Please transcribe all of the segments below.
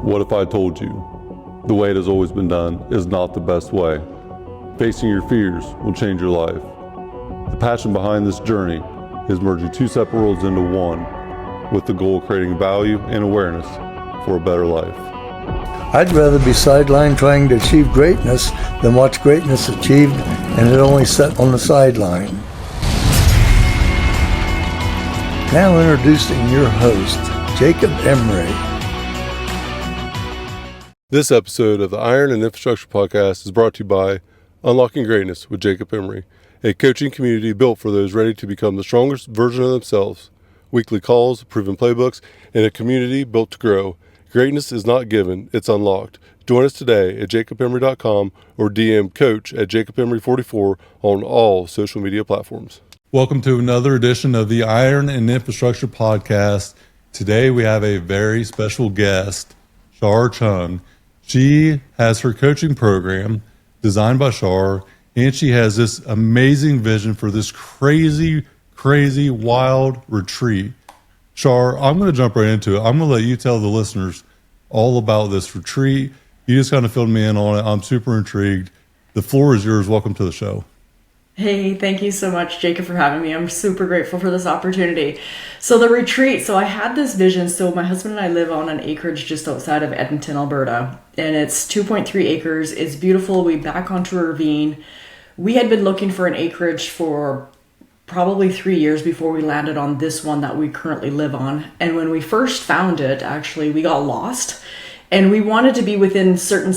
What if I told you the way it has always been done is not the best way? Facing your fears will change your life. The passion behind this journey is merging two separate worlds into one with the goal of creating value and awareness for a better life. I'd rather be sidelined trying to achieve greatness than watch greatness achieved and it only set on the sideline. Now introducing your host, Jacob Emery. This episode of the Iron and Infrastructure Podcast is brought to you by Unlocking Greatness with Jacob Emery, a coaching community built for those ready to become the strongest version of themselves. Weekly calls, proven playbooks, and a community built to grow. Greatness is not given, it's unlocked. Join us today at jacobemery.com or DM coach at jacobemery44 on all social media platforms. Welcome to another edition of the Iron and Infrastructure Podcast. Today we have a very special guest, Shar Cheung. She has her coaching program designed by Shar, and she has this amazing vision for this crazy, wild retreat. Shar, I'm going to jump right into it. I'm going to let you tell the listeners all about this retreat. You just kind of filled me in on it. I'm super intrigued. The floor is yours. Welcome to the show. Hey, thank you so much, Jacob, for having me. I'm super grateful for this opportunity. So the retreat, I had this vision. So my husband and I live on an acreage just outside of Edmonton, Alberta, and it's 2.3 acres. It's beautiful. We back onto a ravine. We had been looking for an acreage for probably 3 years before we landed on this one that we currently live on. And when we first found it, actually, we got lost. And we wanted to be within certain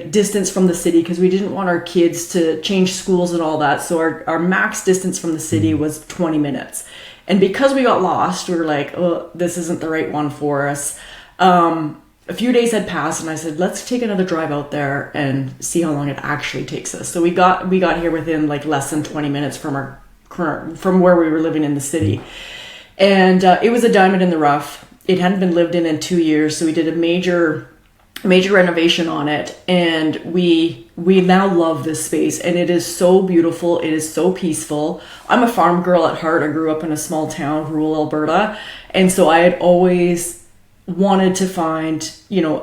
distance from the city because we didn't want our kids to change schools and all that. So our max distance from the city was 20 minutes. And because we got lost, we were like, oh, this isn't the right one for us. A few days had passed and I said, let's take another drive out there and see how long it actually takes us. So we got here within less than 20 minutes from where we were living in the city. And it was a diamond in the rough. It hadn't been lived in 2 years, so we did a major renovation on it, and we now love this space, and it is so beautiful. It is so peaceful. I'm a farm girl at heart. I grew up in a small town, rural Alberta, and so I had always wanted to find,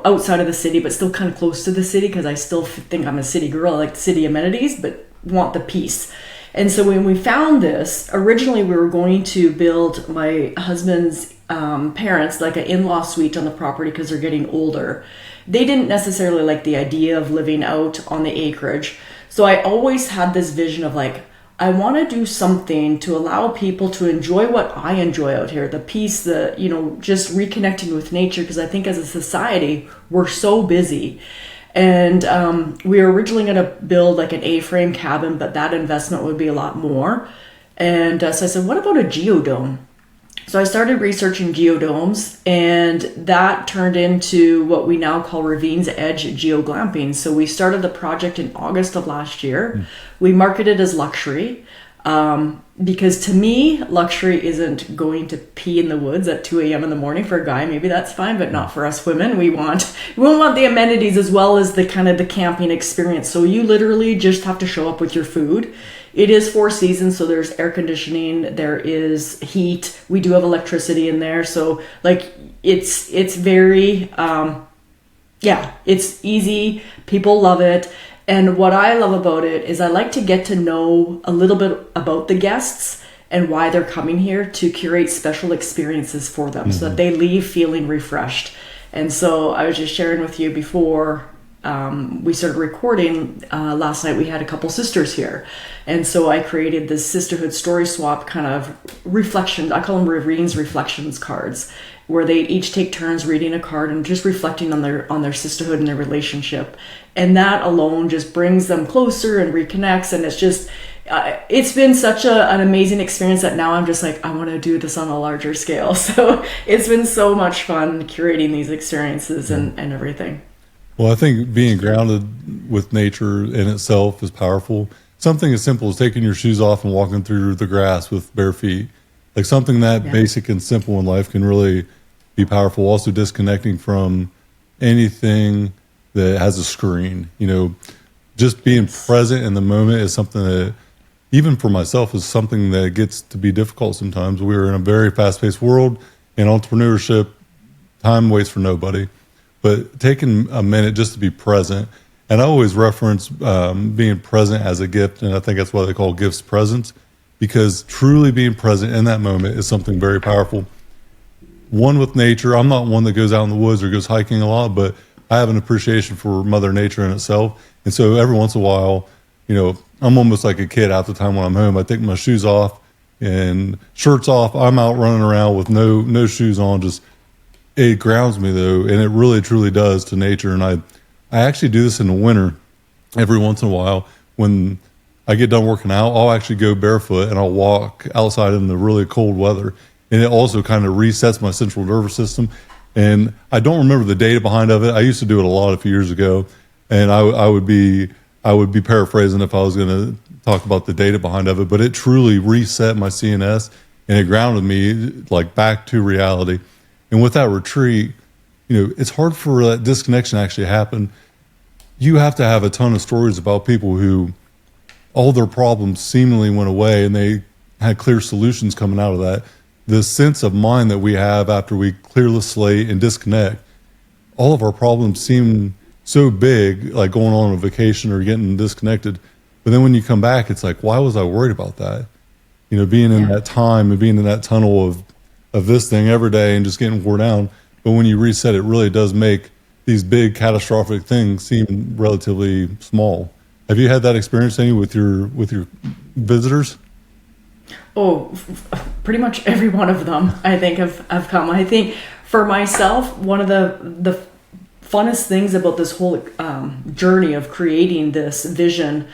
outside of the city, but still kind of close to the city, because I still think I'm a city girl. I like the city amenities, but want the peace. And so when we found this, originally we were going to build my husband's parents like an in-law suite on the property because they're getting older. They didn't necessarily like the idea of living out on the acreage. So I always had this vision of I want to do something to allow people to enjoy what I enjoy out here, the peace, just reconnecting with nature, because I think as a society, we're so busy. And we were originally going to build an A-frame cabin, but that investment would be a lot more. And so I said, what about a geodome? So I started researching geodomes, and that turned into what we now call Ravine's Edge Glamping. So we started the project in August of last year. We marketed as luxury. Because to me, luxury isn't going to pee in the woods at 2 a.m. in the morning. For a guy, maybe that's fine, but not for us women. We want the amenities as well as the kind of the camping experience. So you literally just have to show up with your food. It is 4 seasons, so there's air conditioning, there is heat. We do have electricity in there, so it's very it's easy. People love it. And what I love about it is I like to get to know a little bit about the guests and why they're coming here, to curate special experiences for them so that they leave feeling refreshed. And so I was just sharing with you before we started recording last night, we had a couple sisters here. And so I created this sisterhood story swap kind of reflection. I call them Ravine's reflections cards, where they each take turns reading a card and just reflecting on their sisterhood and their relationship. And that alone just brings them closer and reconnects. And it's just, it's been such an amazing experience that now I'm just I want to do this on a larger scale. So it's been so much fun curating these experiences and everything. Well, I think being grounded with nature in itself is powerful. Something as simple as taking your shoes off and walking through the grass with bare feet. Something that basic and simple in life can really be powerful. Also disconnecting from anything that has a screen. Just being present in the moment is something that, even for myself, is something that gets to be difficult sometimes. We're in a very fast-paced world, and entrepreneurship, time waits for nobody. but taking a minute just to be present. And I always reference being present as a gift, and I think that's why they call gifts presents, because truly being present in that moment is something very powerful. One with nature. I'm not one that goes out in the woods or goes hiking a lot, but I have an appreciation for Mother Nature in itself. And so every once in a while, I'm almost like a kid half the time when I'm home. I take my shoes off and shirts off. I'm out running around with no shoes on. Just, it grounds me though, and it really truly does to nature. And I actually do this in the winter every once in a while. When I get done working out, I'll actually go barefoot and I'll walk outside in the really cold weather. And it also kind of resets my central nervous system. And I don't remember the data behind of it. I used to do it a lot a few years ago, and I would be paraphrasing if I was going to talk about the data behind of it. But it truly reset my CNS, and it grounded me like back to reality. And with that retreat, it's hard for that disconnection to actually happen. You have to have a ton of stories about people who all their problems seemingly went away, and they had clear solutions coming out of that. The sense of mind that we have after we clear the slate and disconnect, all of our problems seem so big, like going on a vacation or getting disconnected. But then when you come back, it's like, why was I worried about that? Being in that time and being in that tunnel of this thing every day and just getting wore down. But when you reset, it really does make these big catastrophic things seem relatively small. Have you had that experience any with your visitors? Oh, pretty much every one of them, I think, have come. I think for myself, one of the funnest things about this whole journey of creating this vision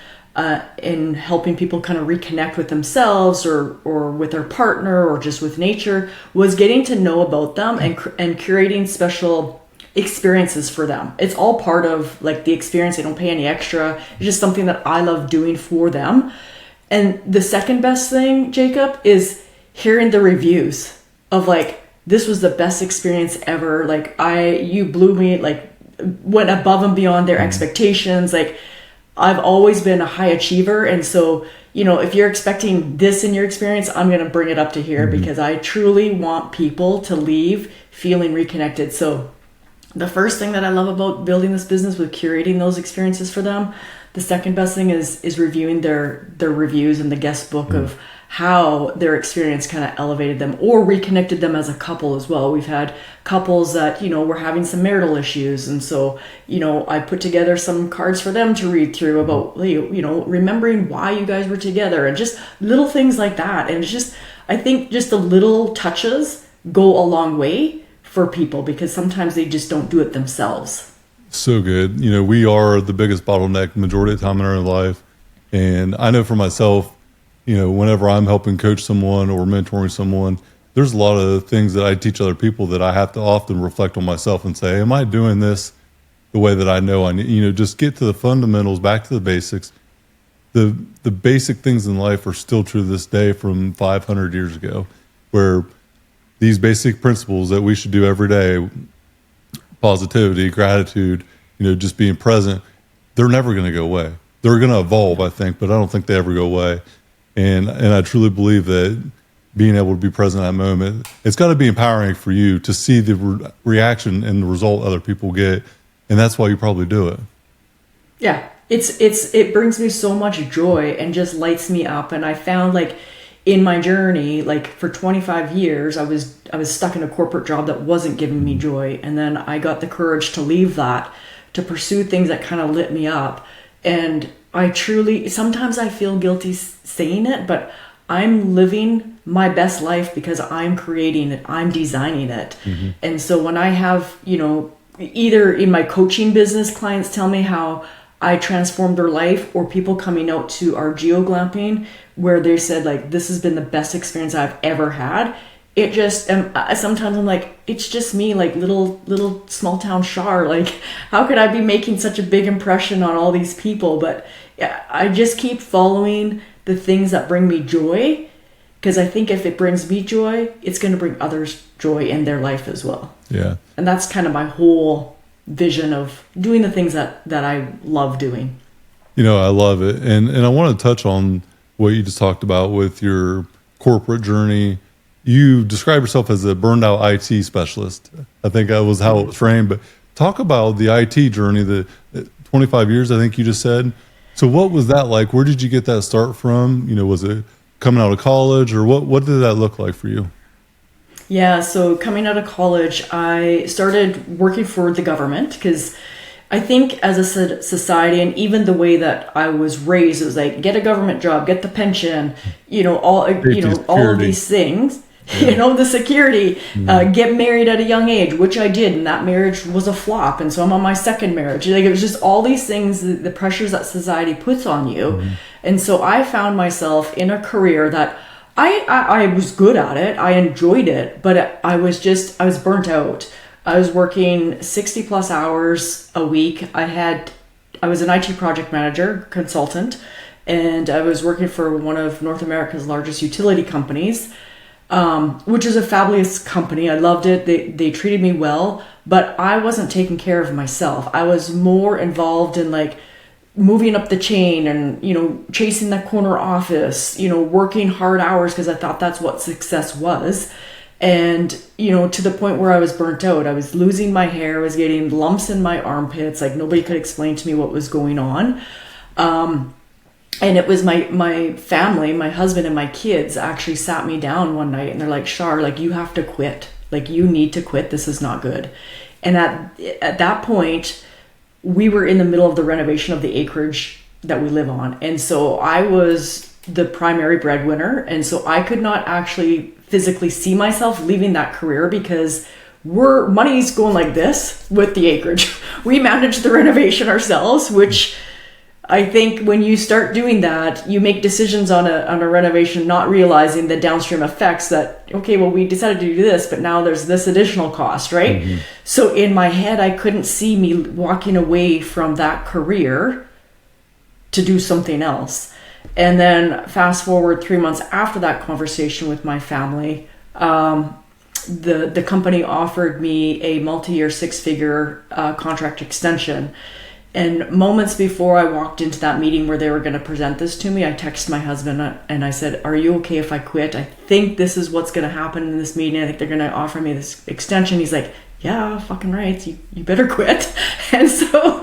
in helping people kind of reconnect with themselves or with their partner or just with nature was getting to know about them and curating special experiences for them. It's all part of like the experience. They don't pay any extra. It's just something that I love doing for them. And the second best thing, Jacob, is hearing the reviews of like, this was the best experience ever. Like you blew me, like went above and beyond their expectations. Like I've always been a high achiever. And so, if you're expecting this in your experience, I'm going to bring it up to here because I truly want people to leave feeling reconnected. So the first thing that I love about building this business with curating those experiences for them, the second best thing is reviewing their reviews in the guest book of how their experience kind of elevated them or reconnected them as a couple as well. We've had couples that, were having some marital issues. And so, I put together some cards for them to read through about, remembering why you guys were together and just little things like that. And it's just, I think just the little touches go a long way for people because sometimes they just don't do it themselves. So good. We are the biggest bottleneck majority of the time in our life. And I know for myself, whenever I'm helping coach someone or mentoring someone, there's a lot of things that I teach other people that I have to often reflect on myself and say, am I doing this the way that I know I need? Just get to the fundamentals, back to the basics. The basic things in life are still true to this day from 500 years ago, where these basic principles that we should do every day, positivity, gratitude, just being present, they're never going to go away. They're going to evolve, I think, but I don't think they ever go away. And I truly believe that being able to be present in that moment, it's got to be empowering for you to see the reaction and the result other people get. And that's why you probably do it. Yeah, it brings me so much joy and just lights me up. And I found like in my journey, like for 25 years, I was stuck in a corporate job that wasn't giving me joy. And then I got the courage to leave that, to pursue things that kind of lit me up. And I truly, sometimes I feel guilty saying it, but I'm living my best life because I'm creating it, I'm designing it. Mm-hmm. And so when I have, either in my coaching business, clients tell me how I transformed their life, or people coming out to our Glamping where they said like, this has been the best experience I've ever had. It just, sometimes I'm like, it's just me, like little small town Shar. Like, how could I be making such a big impression on all these people? But yeah, I just keep following the things that bring me joy, because I think if it brings me joy, it's going to bring others joy in their life as well. Yeah. And that's kind of my whole vision of doing the things that I love doing. I love it. And I want to touch on what you just talked about with your corporate journey. You describe yourself as a burned out IT specialist. I think that was how it was framed, but talk about the IT journey, the 25 years, I think you just said. So what was that like? Where did you get that start from? You know, was it coming out of college, or what did that look like for you? Yeah, so coming out of college, I started working for the government because I think as a society, and even the way that I was raised, it was like, get a government job, get the pension, all of these things. Yeah. The security, get married at a young age, which I did, and that marriage was a flop, and so I'm on my second marriage. Like, it was just all these things, the pressures that society puts on you. And so I found myself in a career that I was good at it, I enjoyed it, but I was burnt out. I was working 60 plus hours a week. I was an IT project manager, consultant, and I was working for one of North America's largest utility companies, which is a fabulous company. I loved it. They treated me well, but I wasn't taking care of myself. I was more involved in like moving up the chain and, chasing that corner office, working hard hours because I thought that's what success was. And, to the point where I was burnt out. I was losing my hair, I was getting lumps in my armpits, like nobody could explain to me what was going on. And it was my family, my husband and my kids actually sat me down one night and they're like, Shar, like, you have to quit. Like, you need to quit. This is not good. And at that point, we were in the middle of the renovation of the acreage that we live on. And so I was the primary breadwinner. And so I could not actually physically see myself leaving that career because money's going like this with the acreage. We managed the renovation ourselves, which I think when you start doing that, you make decisions on a renovation, not realizing the downstream effects that, okay, well, we decided to do this, but now there's this additional cost, right? Mm-hmm. So in my head, I couldn't see me walking away from that career to do something else. And then fast forward 3 months after that conversation with my family, the company offered me a multi-year 6-figure contract extension. And moments before I walked into that meeting where they were going to present this to me, I texted my husband and I said, are you okay if I quit? I think this is what's going to happen in this meeting. I think they're going to offer me this extension. He's like, yeah, fucking right. You better quit. And so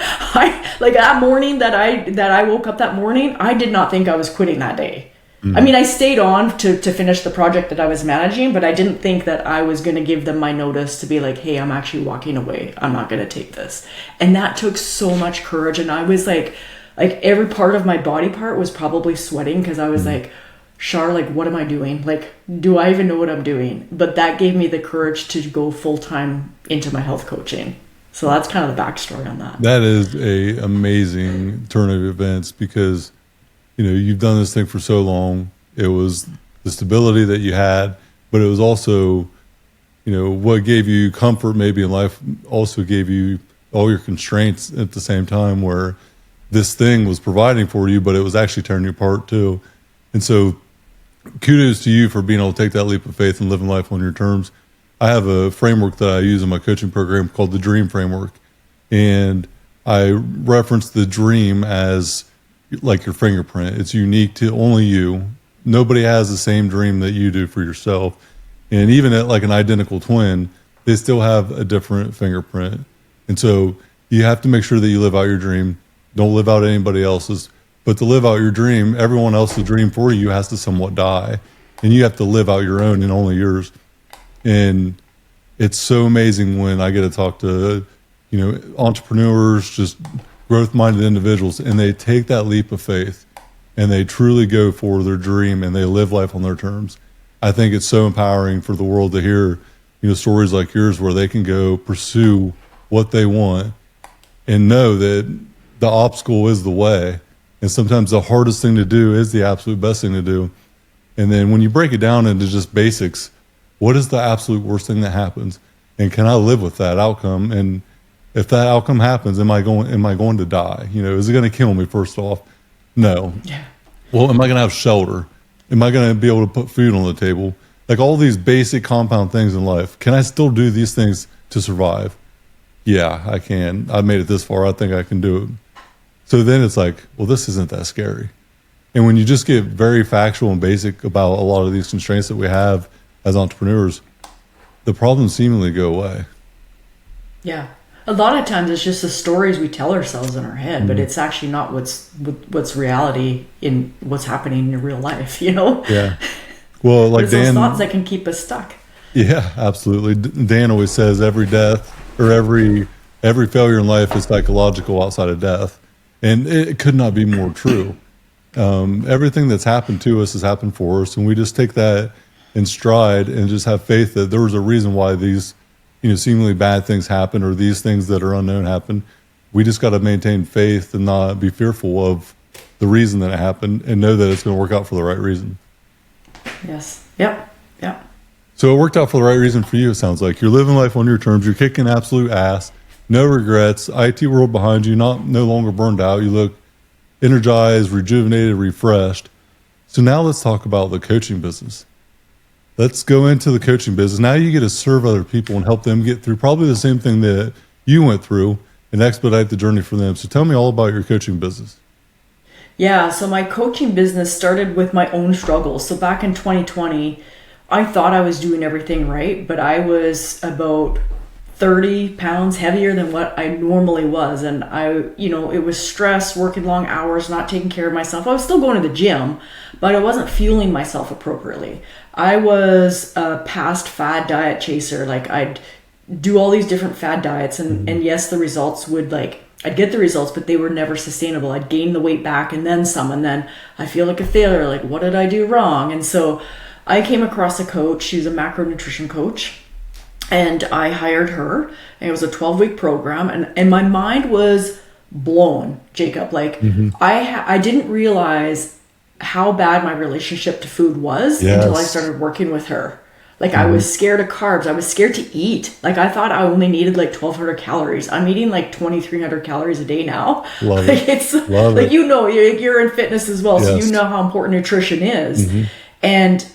that morning that I woke up that morning, I did not think I was quitting that day. I mean, I stayed on to finish the project that I was managing, but I didn't think that I was going to give them my notice to be like, hey, I'm actually walking away. I'm not going to take this. And that took so much courage. And I was like every part of my body part was probably sweating because I was like, Shar, like, what am I doing? Like, do I even know what I'm doing? But that gave me the courage to go full time into my health coaching. So that's kind of the backstory on that. That is a amazing turn of events because you've done this thing for so long. It was the stability that you had, but it was also, what gave you comfort maybe in life also gave you all your constraints at the same time where this thing was providing for you, but it was actually tearing you apart too. And so kudos to you for being able to take that leap of faith and living life on your terms. I have a framework that I use in my coaching program called the Dream Framework. And I reference the dream as like your fingerprint. It's unique to only you. Nobody has the same dream that you do for yourself. And even at like an identical twin, they still have a different fingerprint. And so you have to make sure that you live out your dream. Don't live out anybody else's. But to live out your dream, everyone else's dream for you has to somewhat die. And you have to live out your own and only yours. And it's so amazing when I get to talk to, entrepreneurs, just growth-minded individuals, and they take that leap of faith and they truly go for their dream and they live life on their terms. I think it's so empowering for the world to hear, stories like yours where they can go pursue what they want and know that the obstacle is the way. And sometimes the hardest thing to do is the absolute best thing to do. And then when you break it down into just basics, what is the absolute worst thing that happens? And can I live with that outcome? And if that outcome happens, am I going to die? Is it going to kill me first off? No. Yeah. Well, am I going to have shelter? Am I going to be able to put food on the table? Like all these basic compound things in life. Can I still do these things to survive? Yeah, I can. I've made it this far. I think I can do it. So then it's like, well, this isn't that scary. And when you just get very factual and basic about a lot of these constraints that we have as entrepreneurs, the problems seemingly go away. Yeah. A lot of times it's just the stories we tell ourselves in our head, but it's actually not what's reality in what's happening in real life, you know? Yeah. Well, like It's those Dan, thoughts that can keep us stuck. yeah, absolutely. Dan always says every death or every failure in life is psychological outside of death. And it could not be more true. Everything that's happened to us has happened for us. And we just take that in stride and just have faith that there was a reason why these, seemingly bad things happen, or these things that are unknown happen. We just got to maintain faith and not be fearful of the reason that it happened, and know that it's going to work out for the right reason. Yes. Yep. Yep. So it worked out for the right reason for you, it sounds like. You're living life on your terms. You're kicking absolute ass. No regrets. IT world behind you, no longer burned out. You look energized, rejuvenated, refreshed. So now let's talk about the coaching business. Let's go into the coaching business. Now you get to serve other people and help them get through probably the same thing that you went through and expedite the journey for them. So tell me all about your coaching business. Yeah, so my coaching business started with my own struggles. So back in 2020, I thought I was doing everything right, but I was about 30 pounds heavier than what I normally was. And it was stress, working long hours, not taking care of myself. I was still going to the gym, but I wasn't fueling myself appropriately. I was a past fad diet chaser. Like, I'd do all these different fad diets, and yes, the results would, I'd get the results, but they were never sustainable. I'd gain the weight back and then some, and then I feel like a failure. Like, what did I do wrong? And so I came across a coach. She was a macronutrition coach, and I hired her, and it was a 12-week program, and my mind was blown, Jacob. Like, I didn't realize how bad my relationship to food was until I started working with her. Like, I was scared of carbs. I was scared to eat. Like, I thought I only needed 1,200 calories. I'm eating 2,300 calories a day now. Love it. It's Love it. You're in fitness as well, so Yes. you know how important nutrition is. And,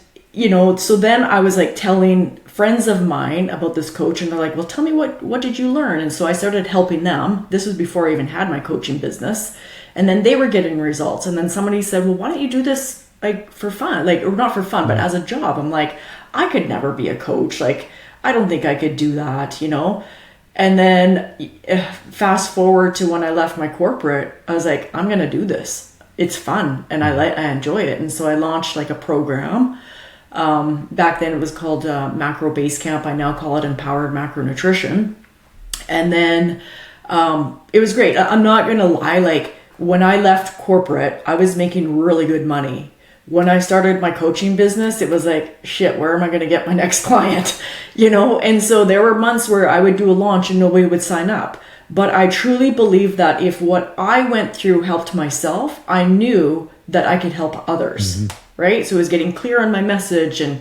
so then I was telling friends of mine about this coach, and they're like, well, tell me what did you learn? And so I started helping them. This was before I even had my coaching business. And then they were getting results. And then somebody said, well, why don't you do this for fun? Or not for fun, but as a job. I'm like, I could never be a coach. I don't think I could do that, And then fast forward to when I left my corporate, I was like, I'm going to do this. It's fun and I enjoy it. And so I launched a program. Back then it was called Macro Base Camp. I now call it Empowered Macronutrition. And then it was great. I'm not going to lie. When I left corporate, I was making really good money. When I started my coaching business, it was shit, where am I going to get my next client? And so there were months where I would do a launch and nobody would sign up. But I truly believe that if what I went through helped myself, I knew that I could help others, right? So it was getting clear on my message and,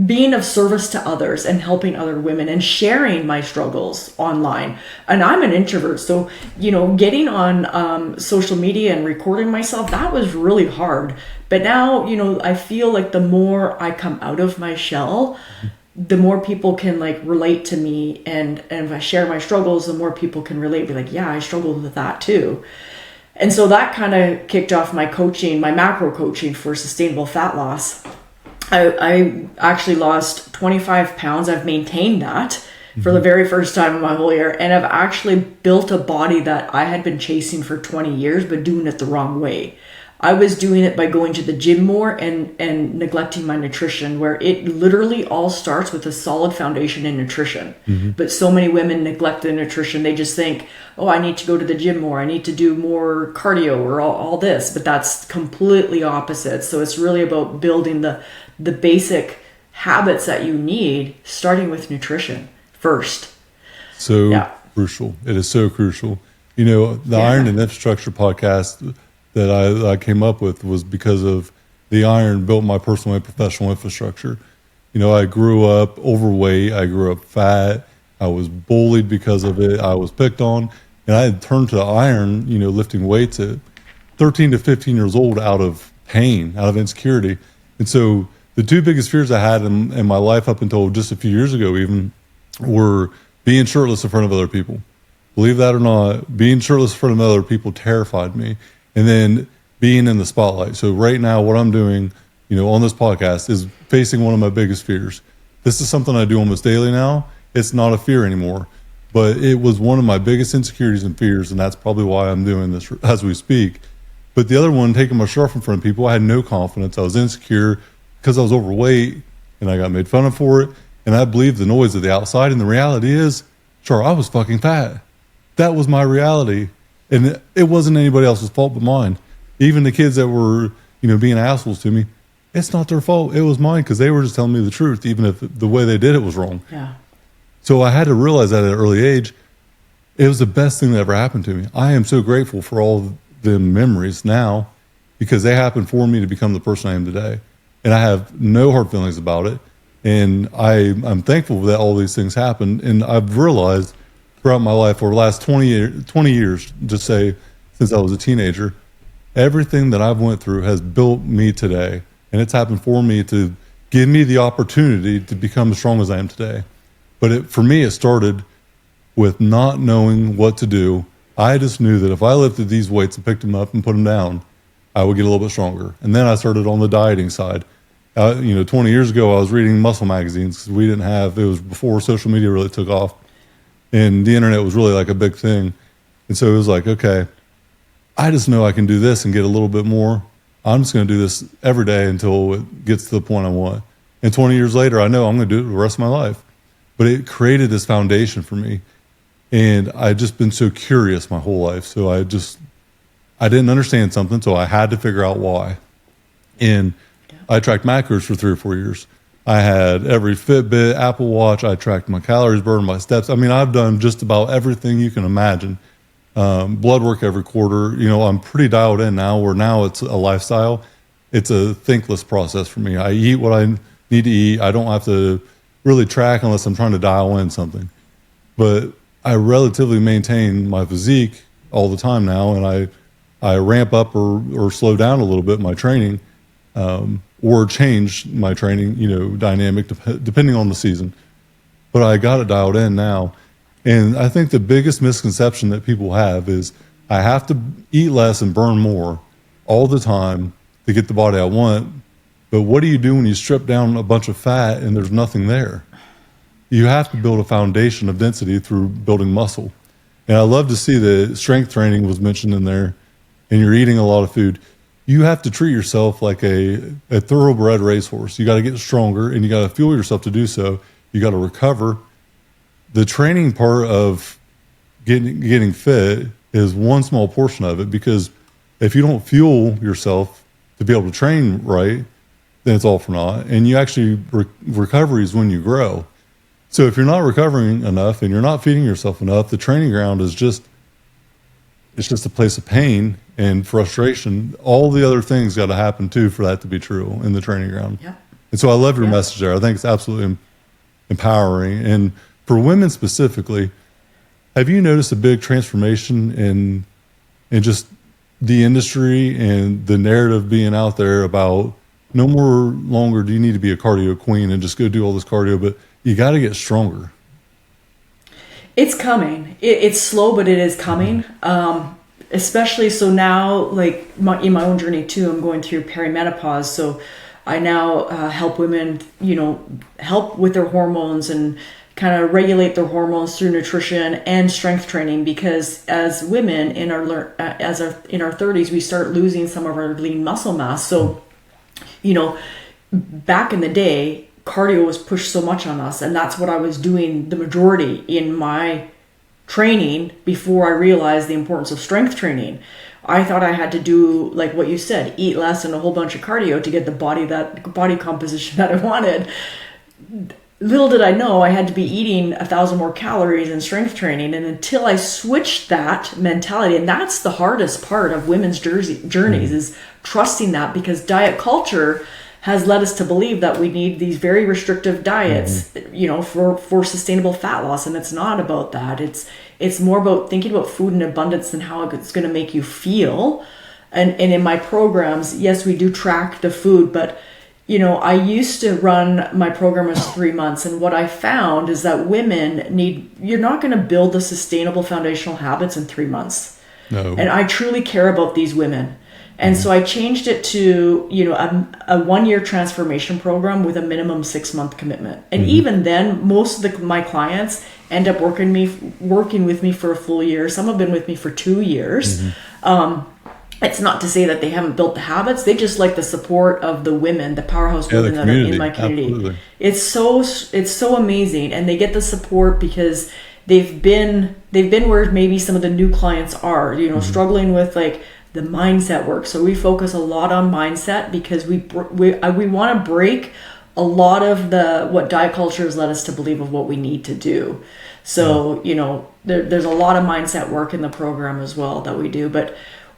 being of service to others and helping other women and sharing my struggles online. And I'm an introvert, so getting on social media and recording myself, that was really hard. But now I feel like the more I come out of my shell, the more people can relate to me, and if I share my struggles, the more people can relate, be like, yeah, I struggled with that too. And so that kind of kicked off my coaching, my macro coaching for sustainable fat loss. I actually lost 25 pounds. I've maintained that for the very first time in my whole year. And I've actually built a body that I had been chasing for 20 years, but doing it the wrong way. I was doing it by going to the gym more and neglecting my nutrition, where it literally all starts with a solid foundation in nutrition. But so many women neglect the nutrition. They just think, oh, I need to go to the gym more. I need to do more cardio or all this. But that's completely opposite. So it's really about building the basic habits that you need, starting with nutrition first. So crucial. It is so crucial. The Iron and Infrastructure podcast that I came up with was because of the iron built my personal and professional infrastructure. I grew up overweight. I grew up fat. I was bullied because of it. I was picked on. And I had turned to iron, lifting weights at 13 to 15 years old out of pain, out of insecurity. And so the two biggest fears I had in my life up until just a few years ago even were being shirtless in front of other people. Believe that or not, being shirtless in front of other people terrified me. And then being in the spotlight. So right now, what I'm doing, on this podcast is facing one of my biggest fears. This is something I do almost daily now, it's not a fear anymore. But it was one of my biggest insecurities and fears, and that's probably why I'm doing this as we speak. But the other one, taking my shirt off in front of people, I had no confidence. I was insecure because I was overweight, and I got made fun of for it. And I believed the noise of the outside. And the reality is, sure, I was fucking fat. That was my reality. And it wasn't anybody else's fault but mine. Even the kids that were, being assholes to me, it's not their fault. It was mine because they were just telling me the truth, even if the way they did it was wrong. Yeah. So I had to realize that at an early age. It was the best thing that ever happened to me. I am so grateful for all the memories now because they happened for me to become the person I am today. And I have no hard feelings about it. And I'm thankful that all these things happened. And I've realized throughout my life over the last 20 years, just say since I was a teenager, everything that I've went through has built me today. And it's happened for me to give me the opportunity to become as strong as I am today. But for me, it started with not knowing what to do. I just knew that if I lifted these weights and picked them up and put them down, I would get a little bit stronger. And then I started on the dieting side. 20 years ago, I was reading muscle magazines because it was before social media really took off. And the internet was really like a big thing. And so it was like, okay, I just know I can do this and get a little bit more. I'm just going to do this every day until it gets to the point I want. And 20 years later, I know I'm going to do it the rest of my life. But it created this foundation for me. And I've just been so curious my whole life. So I didn't understand something, so I had to figure out why. And I tracked macros for 3 or 4 years. I had every Fitbit, Apple Watch. I tracked my calories burned, my steps. I mean, I've done just about everything you can imagine. Blood work every quarter. I'm pretty dialed in now, where now it's a lifestyle. It's a thinkless process for me. I eat what I need to eat. I don't have to really track unless I'm trying to dial in something. But I relatively maintain my physique all the time now, and I ramp up or slow down a little bit my training, or change my training, dynamic depending on the season. But I got it dialed in now. And I think the biggest misconception that people have is I have to eat less and burn more all the time to get the body I want. But what do you do when you strip down a bunch of fat and there's nothing there? You have to build a foundation of density through building muscle. And I love to see that strength training was mentioned in there, and you're eating a lot of food. You have to treat yourself like a thoroughbred racehorse. You got to get stronger, and you got to fuel yourself to do so. You got to recover. The training part of getting fit is one small portion of it, because if you don't fuel yourself to be able to train right, then it's all for naught. And you actually, recovery is when you grow. So if you're not recovering enough and you're not feeding yourself enough, the training ground is just a place of pain and frustration. All the other things got to happen too for that to be true in the training ground. Yeah. And so I love your message there. I think it's absolutely empowering. And for women specifically, have you noticed a big transformation in just the industry and the narrative being out there about no more longer do you need to be a cardio queen and just go do all this cardio, but you got to get stronger? It's coming. It's slow, but it is coming. Especially so now, like in my own journey too, I'm going through perimenopause. So I now help women, help with their hormones and kind of regulate their hormones through nutrition and strength training. Because as women in our 30s, we start losing some of our lean muscle mass. So, back in the day, cardio was pushed so much on us, and that's what I was doing the majority in my training before I realized the importance of strength training. I thought I had to do, like what you said, eat less and a whole bunch of cardio to get the body composition that I wanted. Little did I know I had to be eating 1,000 more calories in strength training. And until I switched that mentality, and that's the hardest part of women's journeys, is trusting that, because diet culture has led us to believe that we need these very restrictive diets, for sustainable fat loss. And it's not about that. It's more about thinking about food in abundance and how it's going to make you feel. And in my programs, yes, we do track the food, but I used to run my program as 3 months. And what I found is that you're not going to build the sustainable foundational habits in 3 months. No. And I truly care about these women. And so I changed it to, a 1-year transformation program with a minimum 6-month commitment. And even then, most of my clients end up working with me for a full year. Some have been with me for 2 years. It's not to say that they haven't built the habits. They just like the support of the women, the powerhouse women that are in my community. Absolutely. It's so amazing, and they get the support because they've been where maybe some of the new clients are, struggling with like the mindset work. So we focus a lot on mindset because we want to break a lot of what diet culture has led us to believe of what we need to do. So, there's a lot of mindset work in the program as well that we do. But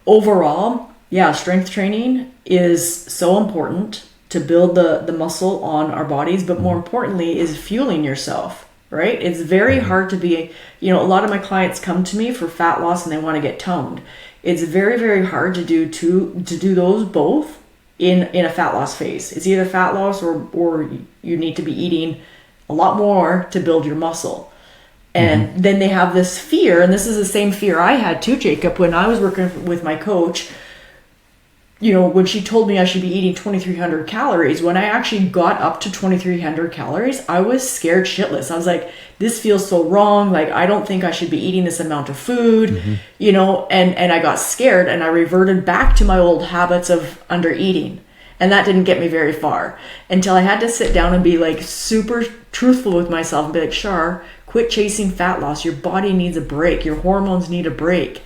overall, strength training is so important to build the muscle on our bodies, but more importantly is fueling yourself, right? It's very hard to be, a lot of my clients come to me for fat loss and they want to get toned. It's very, very hard to do those both in a fat loss phase. It's either fat loss or you need to be eating a lot more to build your muscle. And then they have this fear, and this is the same fear I had too, Jacob, when I was working with my coach. When she told me I should be eating 2,300 calories, when I actually got up to 2,300 calories, I was scared shitless. I was like, this feels so wrong. Like, I don't think I should be eating this amount of food, and I got scared and I reverted back to my old habits of under eating. And that didn't get me very far until I had to sit down and be like super truthful with myself and be like, Shar, quit chasing fat loss. Your body needs a break. Your hormones need a break.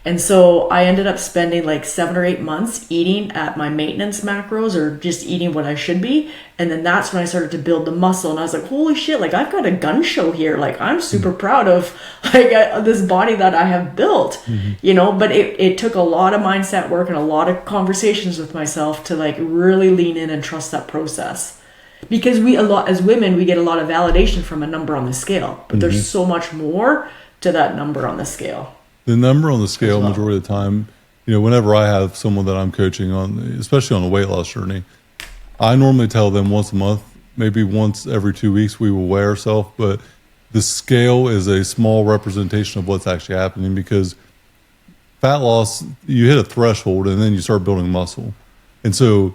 And so I ended up spending like 7 or 8 months eating at my maintenance macros or just eating what I should be. And then that's when I started to build the muscle. And I was like, holy shit, like I've got a gun show here. Like I'm super proud of like this body that I have built, but it took a lot of mindset work and a lot of conversations with myself to like really lean in and trust that process. Because as women, we get a lot of validation from a number on the scale, but there's so much more to that number on the scale. The number on the scale, majority of the time, whenever I have someone that I'm coaching on, especially on a weight loss journey, I normally tell them once a month, maybe once every 2 weeks, we will weigh ourselves. But the scale is a small representation of what's actually happening because fat loss, you hit a threshold and then you start building muscle. And so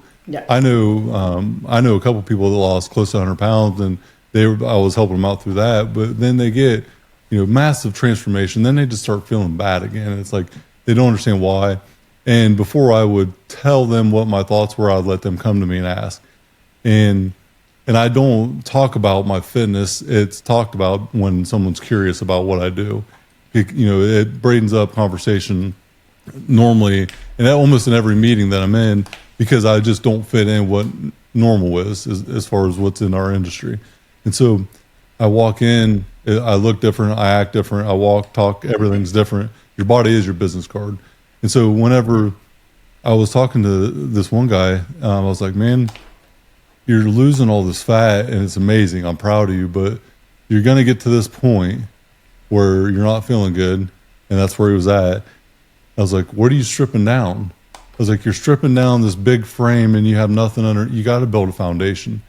I know a couple people that lost close to 100 pounds and I was helping them out through that. But then they get massive transformation. Then they just start feeling bad again. It's like they don't understand why. And before I would tell them what my thoughts were, I'd let them come to me and ask. And I don't talk about my fitness. It's talked about when someone's curious about what I do. It brightens up conversation normally, and almost in every meeting that I'm in, because I just don't fit in what normal is as far as what's in our industry. And so I walk in, I look different, I act different, I walk, talk, everything's different. Your body is your business card. And so whenever I was talking to this one guy, I was like, man, you're losing all this fat and it's amazing. I'm proud of you, but you're going to get to this point where you're not feeling good. And that's where he was at. I was like, what are you stripping down? I was like, you're stripping down this big frame and you have nothing under, you got to build a foundation.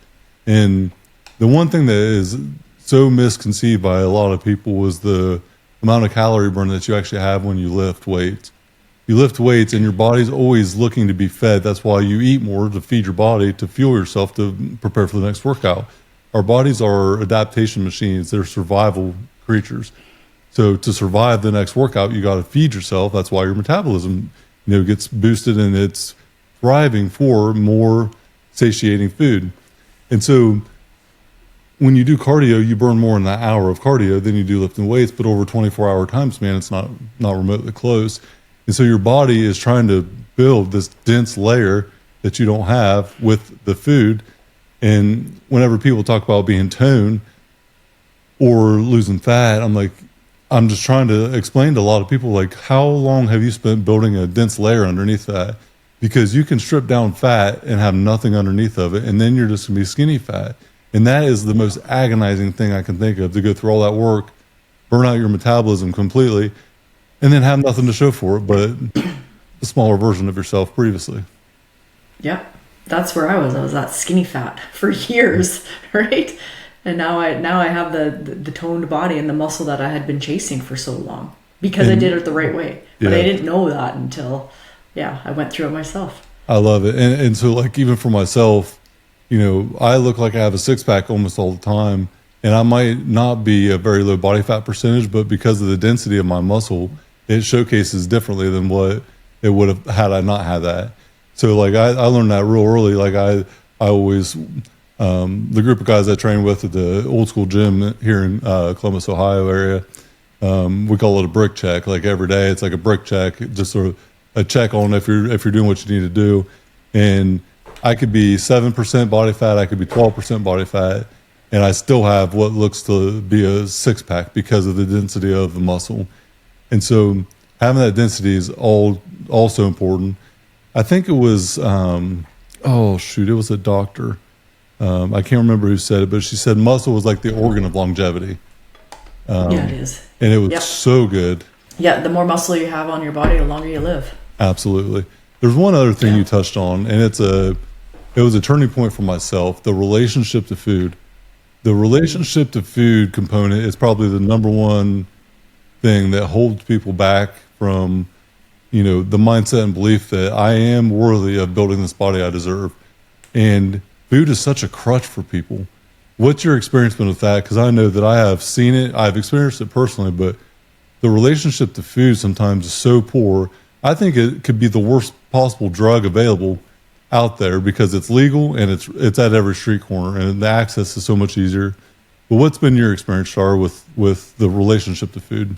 And the one thing that is so misconceived by a lot of people was the amount of calorie burn that you actually have when you lift weights. You lift weights and your body's always looking to be fed. That's why you eat more, to feed your body, to fuel yourself, to prepare for the next workout. Our bodies are adaptation machines. They're survival creatures. So to survive the next workout, you got to feed yourself. That's why your metabolism, gets boosted and it's thriving for more satiating food. And so when you do cardio, you burn more in that hour of cardio than you do lifting weights, but over 24-hour time span, it's not remotely close. And so your body is trying to build this dense layer that you don't have with the food. And whenever people talk about being toned or losing fat, I'm just trying to explain to a lot of people, like, how long have you spent building a dense layer underneath that? Because you can strip down fat and have nothing underneath of it, and then you're just going to be skinny fat. And that is the most agonizing thing I can think of, to go through all that work, burn out your metabolism completely, and then have nothing to show for it but a smaller version of yourself previously. Yeah, that's where I was. I was that skinny fat for years, right? And now I have the toned body and the muscle that I had been chasing for so long because I did it the right way. But I didn't know that until yeah, I went through it myself. I love it. And so like even for myself, I look like I have a six pack almost all the time, and I might not be a very low body fat percentage, but because of the density of my muscle, it showcases differently than what it would have had I not had that. So like I learned that real early. Like I always, the group of guys I train with at the old school gym here in Columbus, Ohio area, we call it a brick check. Like every day, it's like a brick check, just sort of a check on if you're doing what you need to do. And I could be 7% body fat, I could be 12% body fat, and I still have what looks to be a six pack because of the density of the muscle. And so having that density is also important. I think it was it was a doctor. I can't remember who said it, but she said muscle was like the organ of longevity. Yeah, it is. And it was Yep. so good. Yeah, the more muscle you have on your body, the longer you live. Absolutely. There's one other thing you touched on, and it was a turning point for myself, the relationship to food. The relationship to food component is probably the number one thing that holds people back from, the mindset and belief that I am worthy of building this body I deserve. And food is such a crutch for people. What's your experience been with that? Because I know that I have seen it, I've experienced it personally, but the relationship to food sometimes is so poor. I think it could be the worst possible drug available out there because it's legal and it's at every street corner and the access is so much easier. But what's been your experience, Shar, with the relationship to food?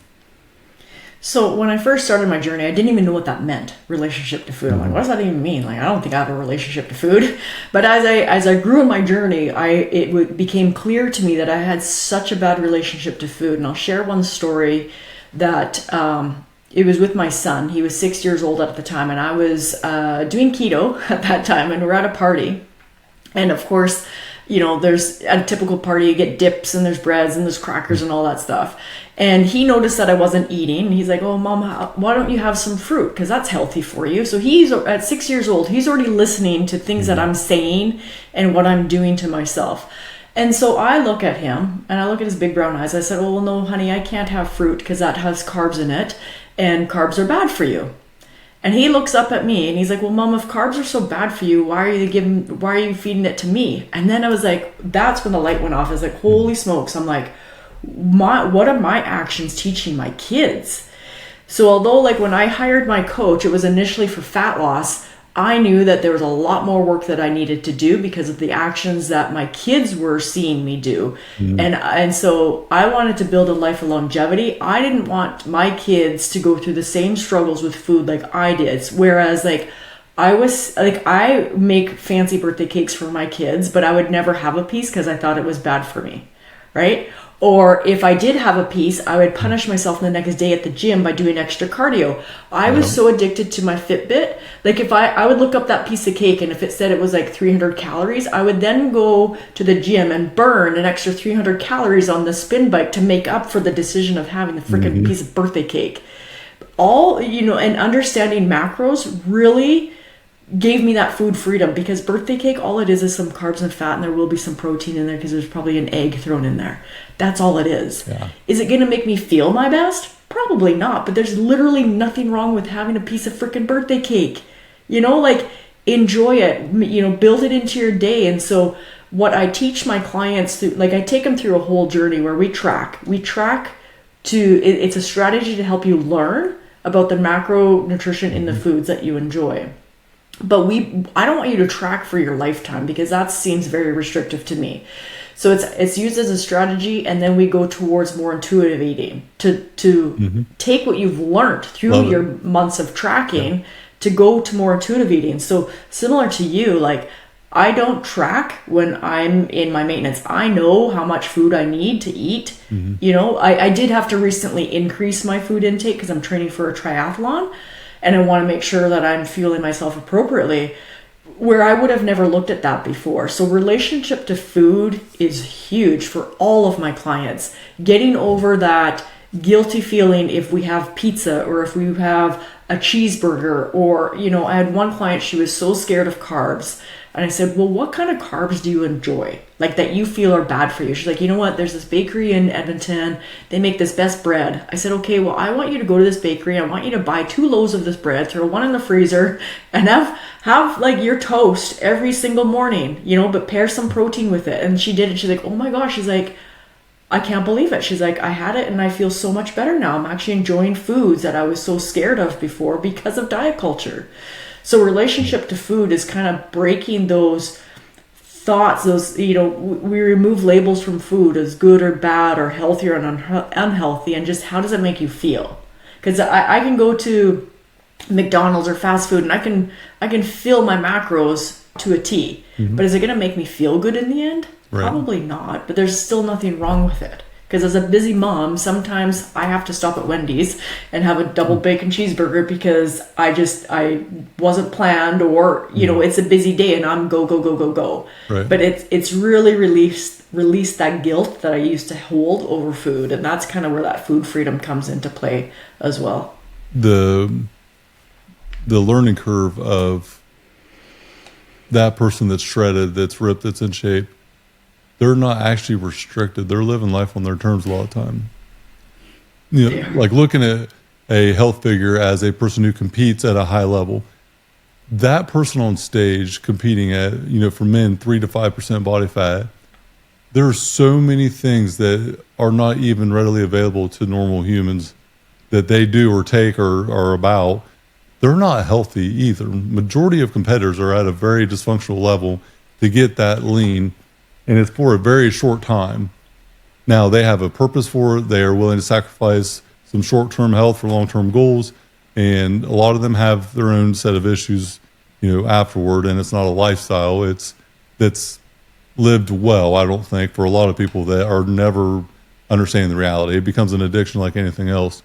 So when I first started my journey, I didn't even know what that meant, relationship to food. I'm like, what does that even mean? Like, I don't think I have a relationship to food. But as I grew in my journey, it became clear to me that I had such a bad relationship to food. And I'll share one story that it was with my son. He was 6 years old at the time, and I was doing keto at that time, and we're at a party. And of course, there's at a typical party, you get dips and there's breads and there's crackers and all that stuff. And he noticed that I wasn't eating. And he's like, oh, Mom, why don't you have some fruit? Because that's healthy for you. So he's at 6 years old. He's already listening to things that I'm saying and what I'm doing to myself. And so I look at him and I look at his big brown eyes. I said, oh, well, no, honey, I can't have fruit because that has carbs in it and carbs are bad for you. And he looks up at me and he's like, well, Mom, if carbs are so bad for you, why are you feeding it to me? And then I was like, that's when the light went off. I was like, holy smokes. I'm like, what are my actions teaching my kids? So although like when I hired my coach, it was initially for fat loss, I knew that there was a lot more work that I needed to do because of the actions that my kids were seeing me do. And so I wanted to build a life of longevity. I didn't want my kids to go through the same struggles with food like I did. Whereas I make fancy birthday cakes for my kids, but I would never have a piece because I thought it was bad for me, right? Or if I did have a piece, I would punish myself the next day at the gym by doing extra cardio. I was so addicted to my Fitbit. Like if I would look up that piece of cake and if it said it was like 300 calories, I would then go to the gym and burn an extra 300 calories on the spin bike to make up for the decision of having the freaking piece of birthday cake. And understanding macros really gave me that food freedom because birthday cake, all it is some carbs and fat, and there will be some protein in there because there's probably an egg thrown in there. That's all it is. Yeah. Is it going to make me feel my best? Probably not, but there's literally nothing wrong with having a piece of freaking birthday cake. Enjoy it, build it into your day. And so what I teach my clients I take them through a whole journey where we track it's a strategy to help you learn about the macronutrition in the foods that you enjoy. But I don't want you to track for your lifetime because that seems very restrictive to me. So it's used as a strategy, and then we go towards more intuitive eating to take what you've learned through your months of tracking to go to more intuitive eating. So similar to you, like I don't track when I'm in my maintenance. I know how much food I need to eat. I did have to recently increase my food intake because I'm training for a triathlon. And I want to make sure that I'm fueling myself appropriately, where I would have never looked at that before. So relationship to food is huge for all of my clients. Getting over that guilty feeling if we have pizza or if we have a cheeseburger or, I had one client, she was so scared of carbs And I said, well, what kind of carbs do you enjoy? Like that you feel are bad for you? She's like, you know what? There's this bakery in Edmonton. They make this best bread. I said, okay, well, I want you to go to this bakery. I want you to buy 2 loaves of this bread, throw one in the freezer, and have like your toast every single morning, you know, but pair some protein with it. And she did it. She's like, oh my gosh. She's like, I can't believe it. She's like, I had it and I feel so much better now. I'm actually enjoying foods that I was so scared of before because of diet culture. So relationship to food is kind of breaking those thoughts, those, you know, we remove labels from food as good or bad or healthy or unhealthy, and just how does it make you feel? Because I can go to McDonald's or fast food and I can fill my macros to a T, but is it going to make me feel good in the end? Right. Probably not, but there's still nothing wrong with it. Because as a busy mom, sometimes I have to stop at Wendy's and have a double bacon cheeseburger because I wasn't planned, or, you know, it's a busy day and I'm go. Right. But it's really released that guilt that I used to hold over food. And that's kind of where that food freedom comes into play as well. The learning curve of that person that's shredded, that's ripped, that's in shape, they're not actually restricted. They're living life on their terms a lot of the time. You know, like looking at a health figure as a person who competes at a high level, that person on stage competing at, you know, for men, 3 to 5% body fat, there are so many things that are not even readily available to normal humans that they do or take or are about. They're not healthy either. Majority of competitors are at a very dysfunctional level to get that lean, and it's for a very short time. Now, they have a purpose for it. They are willing to sacrifice some short-term health for long-term goals, and a lot of them have their own set of issues, you know, afterward, and it's not a lifestyle. That's lived well, I don't think, for a lot of people that are never understanding the reality. It becomes an addiction like anything else.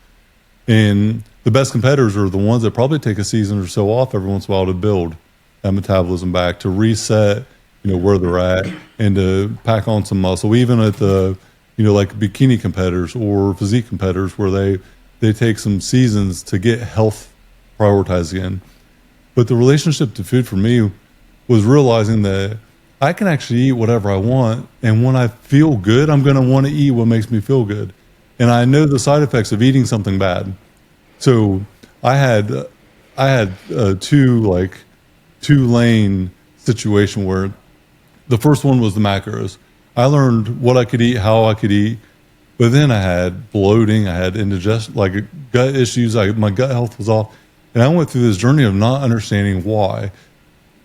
And the best competitors are the ones that probably take a season or so off every once in a while to build that metabolism back, to reset, you know, where they're at, and to pack on some muscle. Even at the, you know, like bikini competitors or physique competitors, where they take some seasons to get health prioritized again. But the relationship to food for me was realizing that I can actually eat whatever I want, and when I feel good, I'm going to want to eat what makes me feel good. And I know the side effects of eating something bad. So I had a two-lane situation where the first one was the macros. I learned what I could eat, how I could eat, but then I had bloating, I had indigestion, like gut issues. My gut health was off, and I went through this journey of not understanding why.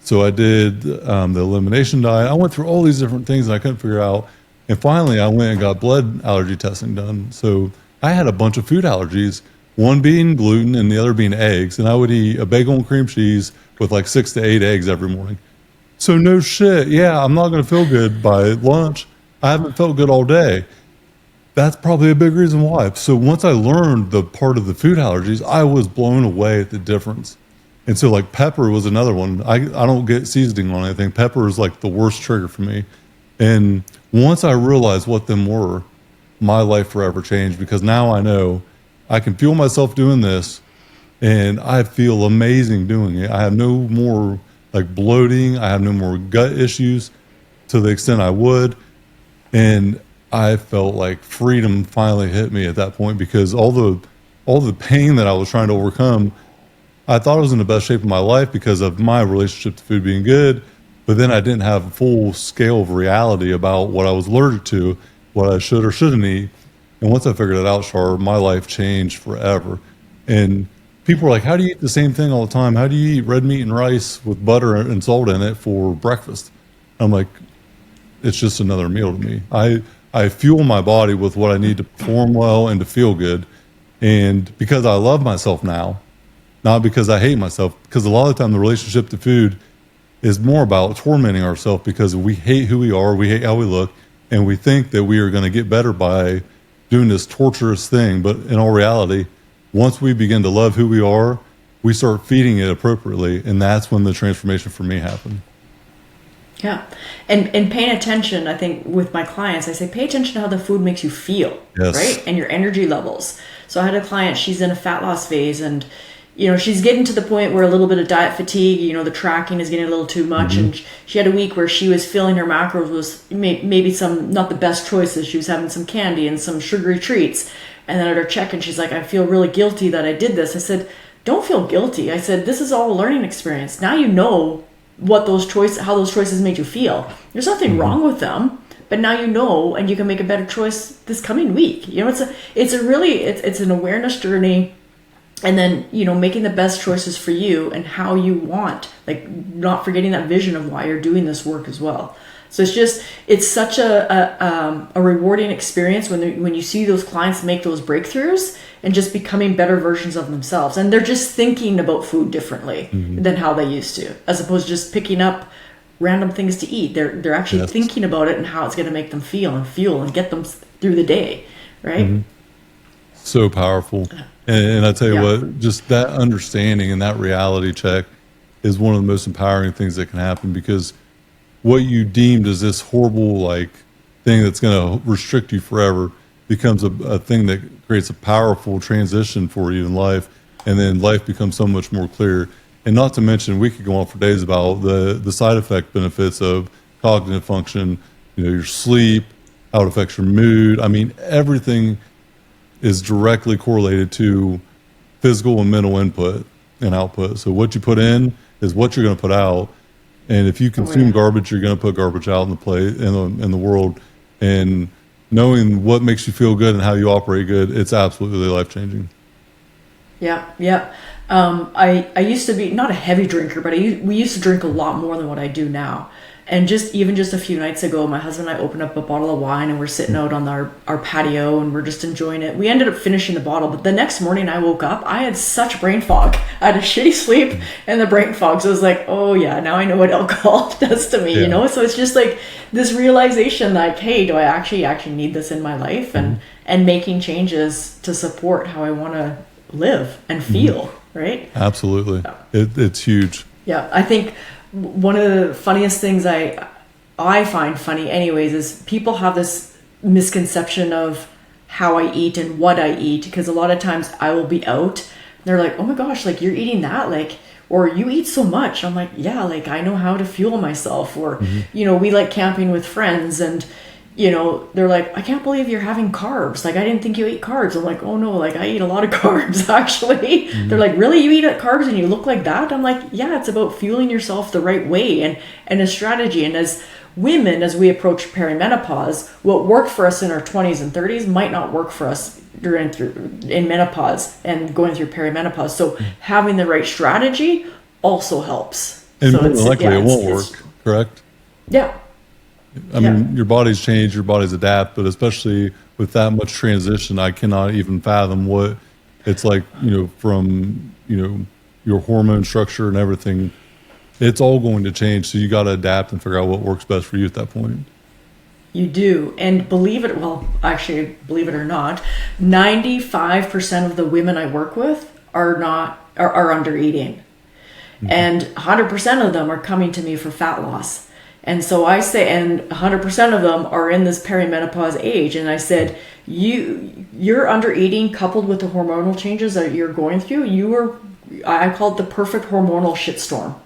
So I did the elimination diet. I went through all these different things and I couldn't figure out. And finally, I went and got blood allergy testing done. So I had a bunch of food allergies, one being gluten and the other being eggs. And I would eat a bagel and cream cheese with like 6 to 8 eggs every morning. So no shit. Yeah, I'm not going to feel good by lunch. I haven't felt good all day. That's probably a big reason why. So once I learned the part of the food allergies, I was blown away at the difference. And so like pepper was another one. I don't get seasoning on anything. Pepper is like the worst trigger for me. And once I realized what them were, my life forever changed, because now I know I can feel myself doing this and I feel amazing doing it. I have no more like bloating. I have no more gut issues to the extent I would. And I felt like freedom finally hit me at that point, because all the pain that I was trying to overcome, I thought I was in the best shape of my life because of my relationship to food being good, but then I didn't have a full scale of reality about what I was allergic to, what I should or shouldn't eat. And once I figured it out, Shar, my life changed forever. And people are like, how do you eat the same thing all the time? How do you eat red meat and rice with butter and salt in it for breakfast? I'm like, it's just another meal to me. I fuel my body with what I need to perform well and to feel good. And because I love myself now, not because I hate myself, because a lot of the time the relationship to food is more about tormenting ourselves because we hate who we are, we hate how we look, and we think that we are going to get better by doing this torturous thing. But in all reality, once we begin to love who we are, we start feeding it appropriately, and that's when the transformation for me happened. Yeah. And paying attention, I think with my clients, I say, pay attention to how the food makes you feel, Yes. right? And your energy levels. So I had a client, she's in a fat loss phase, and she's getting to the point where a little bit of diet fatigue, the tracking is getting a little too much. And she had a week where she was feeling her macros was maybe some, not the best choices. She was having some candy and some sugary treats. And then at her check-in, she's like, I feel really guilty that I did this. I said, don't feel guilty. I said, this is all a learning experience. Now you know how those choices made you feel. There's nothing wrong with them, but now you know, and you can make a better choice this coming week. It's an awareness journey, and then, making the best choices for you and how you want, like not forgetting that vision of why you're doing this work as well. So it's such a rewarding experience when you see those clients make those breakthroughs and just becoming better versions of themselves. And they're just thinking about food differently than how they used to, as opposed to just picking up random things to eat. They're actually thinking about it and how it's going to make them feel and fuel and get them through the day, right? So powerful. And I tell you what, just that understanding and that reality check is one of the most empowering things that can happen, because what you deemed as this horrible thing that's going to restrict you forever becomes a thing that creates a powerful transition for you in life, and then life becomes so much more clear. And not to mention, we could go on for days about the side effect benefits of cognitive function, your sleep, how it affects your mood. I mean, everything is directly correlated to physical and mental input and output. So what you put in is what you're going to put out. And if you consume garbage, you're going to put garbage out in the world. And knowing what makes you feel good and how you operate good, it's absolutely life-changing. Yeah. I used to be not a heavy drinker, but we used to drink a lot more than what I do now. And just a few nights ago, my husband and I opened up a bottle of wine, and we're sitting out on our patio, and we're just enjoying it. We ended up finishing the bottle, but the next morning I woke up, I had such brain fog. I had a shitty sleep and the brain fog. So I was like, oh yeah, now I know what alcohol does to me, So it's just like this realization that, hey, do I actually need this in my life? And making changes to support how I want to live and feel, right? Absolutely. It's huge. Yeah, I think one of the funniest things I find funny anyways is people have this misconception of how I eat and what I eat, because a lot of times I will be out and they're like, oh my gosh, you're eating that, or you eat so much. I'm like, yeah, I know how to fuel myself. Or we like camping with friends, and they're like, I can't believe you're having carbs. I didn't think you ate carbs. I'm like, oh no, I eat a lot of carbs actually. They're like, really? You eat carbs and you look like that? I'm like, yeah, it's about fueling yourself the right way and a strategy. And as women, as we approach perimenopause, what worked for us in our 20s and 30s might not work for us in menopause and going through perimenopause. So having the right strategy also helps. And more than likely it won't work, correct? Yeah. I mean, your body's changed, your body's adapt, but especially with that much transition, I cannot even fathom what it's like, from, your hormone structure and everything. It's all going to change. So you got to adapt and figure out what works best for you at that point. You do. And believe it or not, 95% of the women I work with are under eating. And 100% of them are coming to me for fat loss. And so I say, and 100% of them are in this perimenopause age. And I said, you're under eating coupled with the hormonal changes that you're going through. I call it the perfect hormonal shitstorm.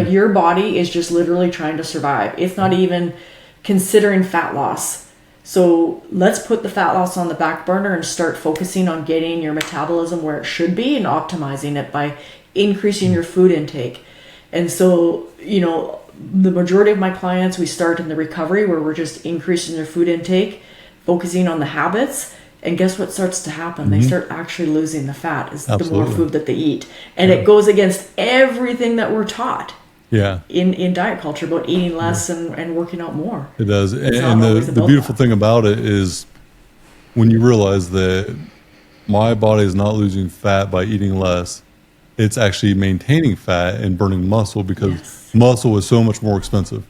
Your body is just literally trying to survive. It's not even considering fat loss. So let's put the fat loss on the back burner and start focusing on getting your metabolism where it should be and optimizing it by increasing your food intake. And so, the majority of my clients, we start in the recovery where we're just increasing their food intake, focusing on the habits, and guess what starts to happen? They start actually losing the fat the more food that they eat. And it goes against everything that we're taught in diet culture about eating less and working out more. It does. And the beautiful thing about it is when you realize that my body is not losing fat by eating less, it's actually maintaining fat and burning muscle, because muscle is so much more expensive.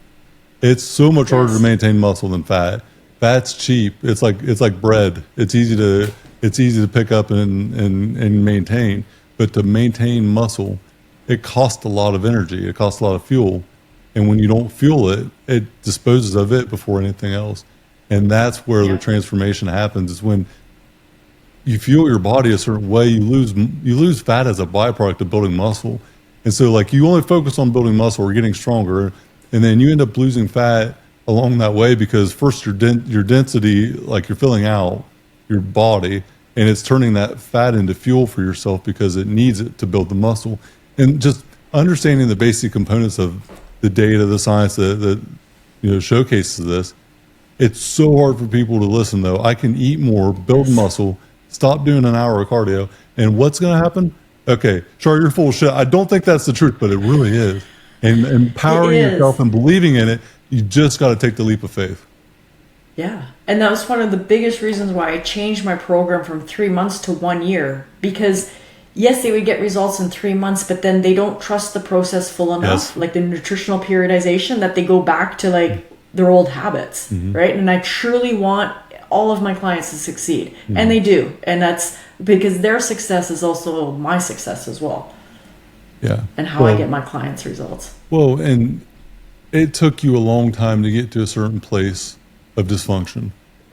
It's so much harder to maintain muscle than fat. Fat's cheap. It's like bread. It's easy to pick up and maintain. But to maintain muscle, it costs a lot of energy. It costs a lot of fuel. And when you don't fuel it, it disposes of it before anything else. And that's where the transformation happens, is when you fuel your body a certain way, you lose fat as a byproduct of building muscle. And so like you only focus on building muscle or getting stronger, and then you end up losing fat along that way because first your density, like you're filling out your body, and it's turning that fat into fuel for yourself because it needs it to build the muscle. And just understanding the basic components of the data, the science that showcases this. It's so hard for people to listen though. I can eat more, build muscle, stop doing an hour of cardio, and what's going to happen? Okay, Char, you're full of shit. I don't think that's the truth, but it really is. And empowering yourself and believing in it, you just got to take the leap of faith. Yeah. And that was one of the biggest reasons why I changed my program from 3 months to 1 year. Because yes, they would get results in 3 months, but then they don't trust the process full enough, Yes. like the nutritional periodization, that they go back to like their old habits, right? And I truly want all of my clients to succeed. And they do. And that's because their success is also my success as well. Yeah. And how I get my clients' results. Well, and it took you a long time to get to a certain place of dysfunction.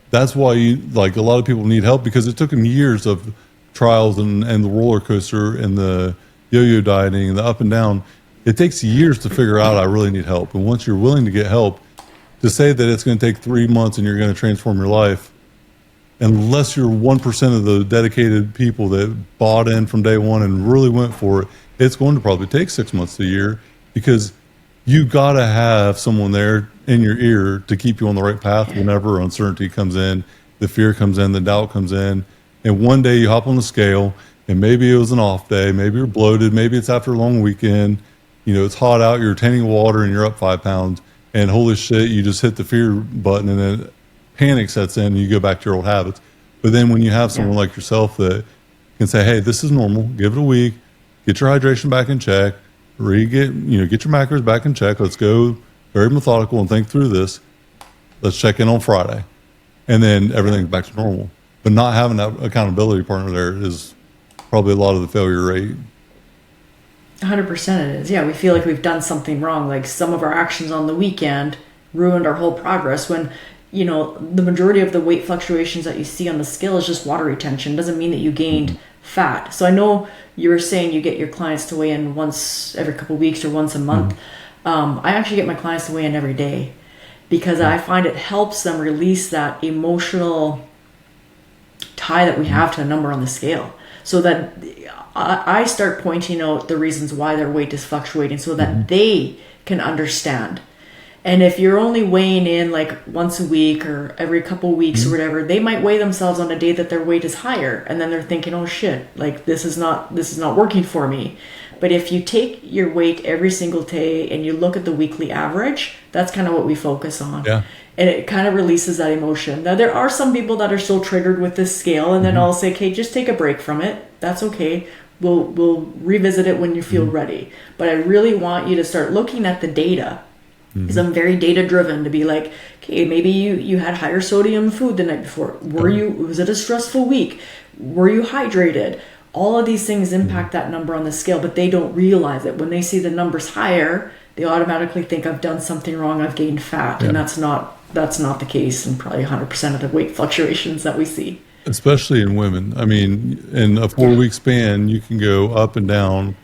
That's why a lot of people need help, because it took them years of trials and the roller coaster and the yo-yo dieting and the up and down. It takes years to figure out I really need help. And once you're willing to get help, to say that it's going to take 3 months and you're going to transform your life, unless you're 1% of the dedicated people that bought in from day one and really went for it, it's going to probably take 6 months to a year, because you got to have someone there in your ear to keep you on the right path whenever uncertainty comes in, the fear comes in, the doubt comes in. And one day you hop on the scale and maybe it was an off day, maybe you're bloated, maybe it's after a long weekend, it's hot out, you're retaining water and you're up 5 pounds, and holy shit, you just hit the fear button and then panic sets in and you go back to your old habits. But then when you have someone like yourself that can say, hey, this is normal, give it a week, get your hydration back in check, get your macros back in check, let's go very methodical and think through this, let's check in on Friday, and then everything's back to normal. But not having that accountability partner there is probably a lot of the failure rate. 100% it is. Yeah, we feel like we've done something wrong. Like some of our actions on the weekend ruined our whole progress, when, the majority of the weight fluctuations that you see on the scale is just water retention. It doesn't mean that you gained fat. So I know you were saying you get your clients to weigh in once every couple of weeks or once a month. I actually get my clients to weigh in every day, because I find it helps them release that emotional tie that we have to a number on the scale, so that I start pointing out the reasons why their weight is fluctuating, so that they can understand. And if you're only weighing in like once a week or every couple of weeks or whatever, they might weigh themselves on a day that their weight is higher, and then they're thinking, oh shit, like this is not working for me. But if you take your weight every single day and you look at the weekly average, that's kind of what we focus on. Yeah. And it kind of releases that emotion. Now, there are some people that are still triggered with this scale, and then I'll say, okay, just take a break from it. That's okay. We'll revisit it when you feel ready. But I really want you to start looking at the data, because I'm very data driven, to be like, okay, maybe you had higher sodium food the night before. Was it a stressful week? Were you hydrated? All of these things impact that number on the scale, but they don't realize it. When they see the numbers higher, they automatically think I've done something wrong, I've gained fat. And that's not the case in probably 100% of the weight fluctuations that we see. Especially in women. I mean, in a 4-week span, you can go up and down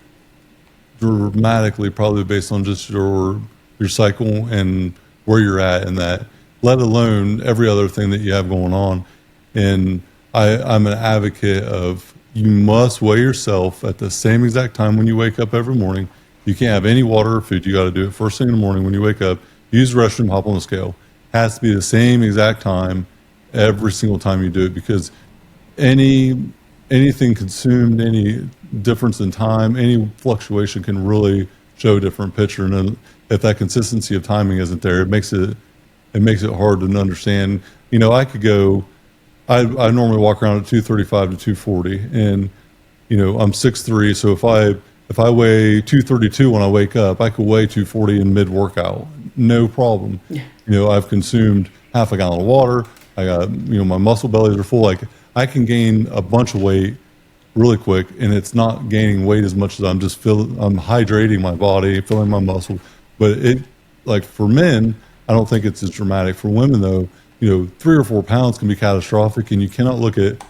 dramatically, probably based on just your cycle and where you're at in that, let alone every other thing that you have going on. And I'm an advocate of, you must weigh yourself at the same exact time when you wake up every morning. You can't have any water or food. You got to do it first thing in the morning when you wake up. Use the restroom, hop on the scale. Has to be the same exact time every single time you do it, because anything consumed, any difference in time, any fluctuation can really show a different picture. And if that consistency of timing isn't there, it makes it hard to understand. I could go. I normally walk around at 235 to 240, and I'm 6'3", so if I weigh 232 when I wake up, I could weigh 240 in mid workout, no problem. Yeah. I've consumed half a gallon of water. I got my muscle bellies are full. Like, I can gain a bunch of weight really quick, and it's not gaining weight as much as I'm hydrating my body, filling my muscle. But for men, I don't think it's as dramatic. For women though, 3 or 4 pounds can be catastrophic, and you cannot look at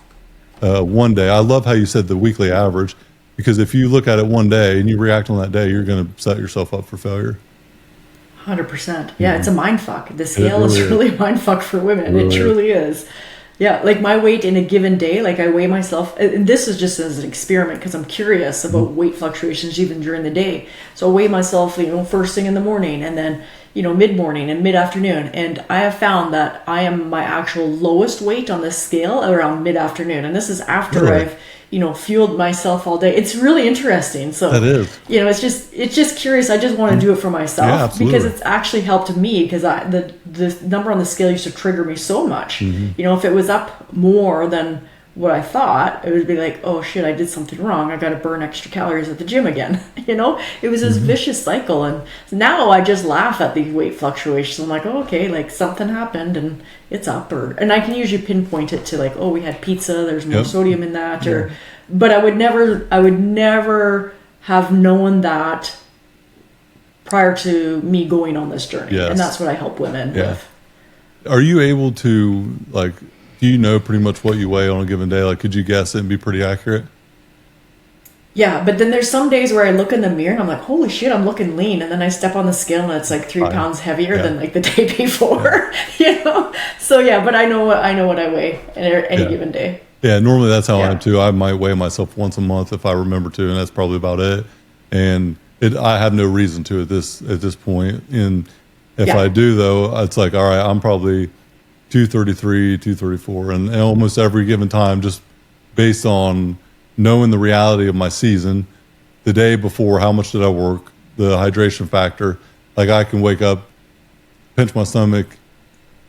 one day. I love how you said the weekly average, because if you look at it one day and you react on that day, you're going to set yourself up for failure. 100%. Yeah, it's a mind fuck. The scale is really a mind fuck for women. Really it truly is. Yeah, like my weight in a given day, like I weigh myself, and this is just as an experiment because I'm curious about weight fluctuations even during the day. So I weigh myself, first thing in the morning, and then, mid-morning and mid-afternoon. And I have found that I am my actual lowest weight on the scale around mid-afternoon. And this is after I've, fueled myself all day. It's really interesting. So that is, it's just curious. I just want to do it for myself because it's actually helped me, because the number on the scale used to trigger me so much. If it was up more than what I thought, it would be like, oh shit, I did something wrong. I got to burn extra calories at the gym again. It was this vicious cycle. And now I just laugh at these weight fluctuations. I'm like, oh, okay, like something happened and it's up, and I can usually pinpoint it to like, oh, we had pizza, there's more sodium in that, but I would never have known that prior to me going on this journey. And that's what I help women with. Are you able to, like, do you know pretty much what you weigh on a given day? Like, could you guess it and be pretty accurate? Yeah, but then there's some days where I look in the mirror and I'm like, holy shit, I'm looking lean. And then I step on the scale and it's like 3 pounds heavier than like the day before, So yeah, but I know what I weigh any given day. Yeah, normally that's how I am too. I might weigh myself once a month if I remember to, and that's probably about it. And I have no reason to at this point. And if I do though, it's like, all right, I'm probably 233, 234, and almost every given time, just based on knowing the reality of my season, the day before, how much did I work, the hydration factor, like I can wake up, pinch my stomach,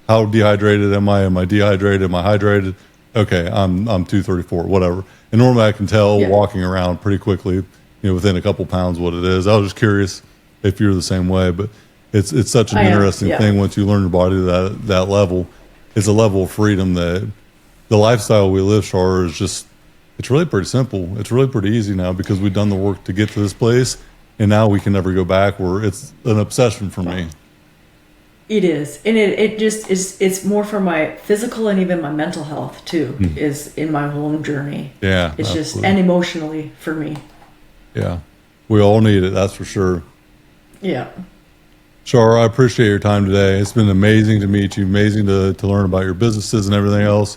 how dehydrated am I? Am I dehydrated? Am I hydrated? Okay, I'm 234, whatever. And normally I can tell walking around pretty quickly, within a couple pounds what it is. I was just curious if you're the same way, but it's such an interesting thing once you learn your body to that level. It's a level of freedom that the lifestyle we live, Shar, is just, it's really pretty simple. It's really pretty easy now because we've done the work to get to this place, and now we can never go back. Where it's an obsession for me. It is, and it just is. It's more for my physical and even my mental health too. Is in my whole journey. Yeah, it's just, and emotionally for me. Yeah, we all need it. That's for sure. Yeah. Shar, I appreciate your time today. It's been amazing to meet you, amazing to learn about your businesses and everything else.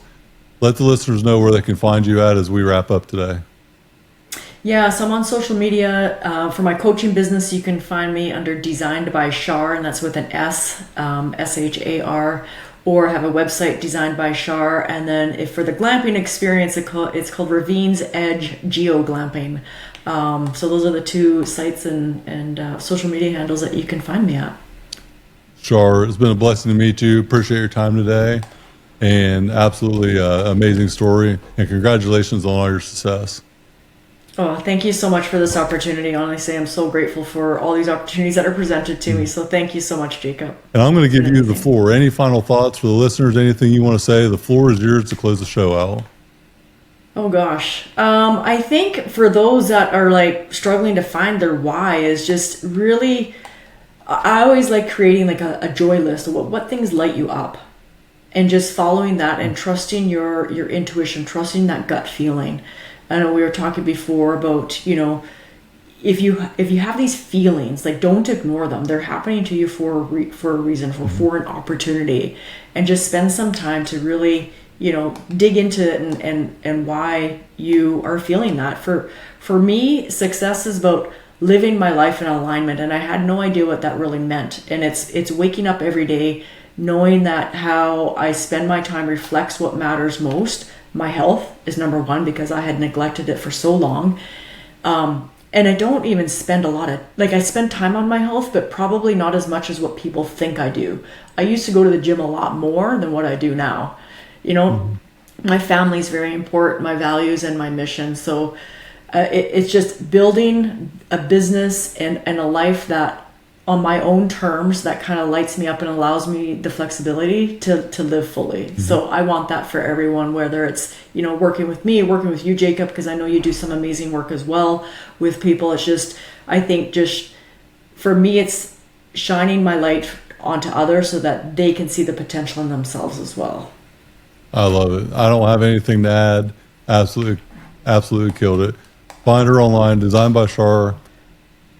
Let the listeners know where they can find you at as we wrap up today. Yeah, so I'm on social media. For my coaching business, you can find me under Designed by Shar, and that's with an S, S-H-A-R, or I have a website, Designed by Shar. And then if for the glamping experience, it's called Ravine's Edge Geo Glamping. So those are the two sites and social media handles that you can find me at. Shar, it's been a blessing to meet you. Appreciate your time today, and absolutely amazing story. And congratulations on all your success. Oh, thank you so much for this opportunity. Honestly, I'm so grateful for all these opportunities that are presented to me. So thank you so much, Jacob. And I'm going to give you the floor. Any final thoughts for the listeners? Anything you want to say? The floor is yours to close the show out. Oh gosh. I think for those that are like struggling to find their why is just really, I always like creating like a joy list of what things light you up, and just following that and trusting your intuition, trusting that gut feeling. I know we were talking before about, if you have these feelings, like don't ignore them. They're happening to you for a reason, for an opportunity, and just spend some time to really, dig into it and why you are feeling that. For me, success is about living my life in alignment, and I had no idea what that really meant. And it's waking up every day knowing that how I spend my time reflects what matters most. My health is number one because I had neglected it for so long. And I don't even spend I spend time on my health, but probably not as much as what people think I do. I used to go to the gym a lot more than what I do now. My family is very important, my values and my mission. So it's just building a business and a life that on my own terms that kind of lights me up and allows me the flexibility to live fully. So I want that for everyone, whether it's, working with me, working with you, Jacob, because I know you do some amazing work as well with people. It's just, I think just for me, it's shining my light onto others so that they can see the potential in themselves as well. I love it. I don't have anything to add. Absolutely killed it. Find her online, designed by Shar.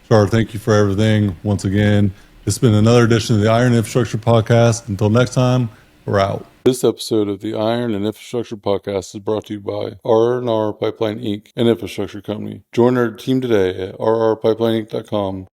Shar, thank you for everything once again. It's been another edition of the Iron Infrastructure Podcast. Until next time, we're out. This episode of the Iron and Infrastructure Podcast is brought to you by R&R Pipeline Inc., an infrastructure company. Join our team today at rrpipeleineinc.com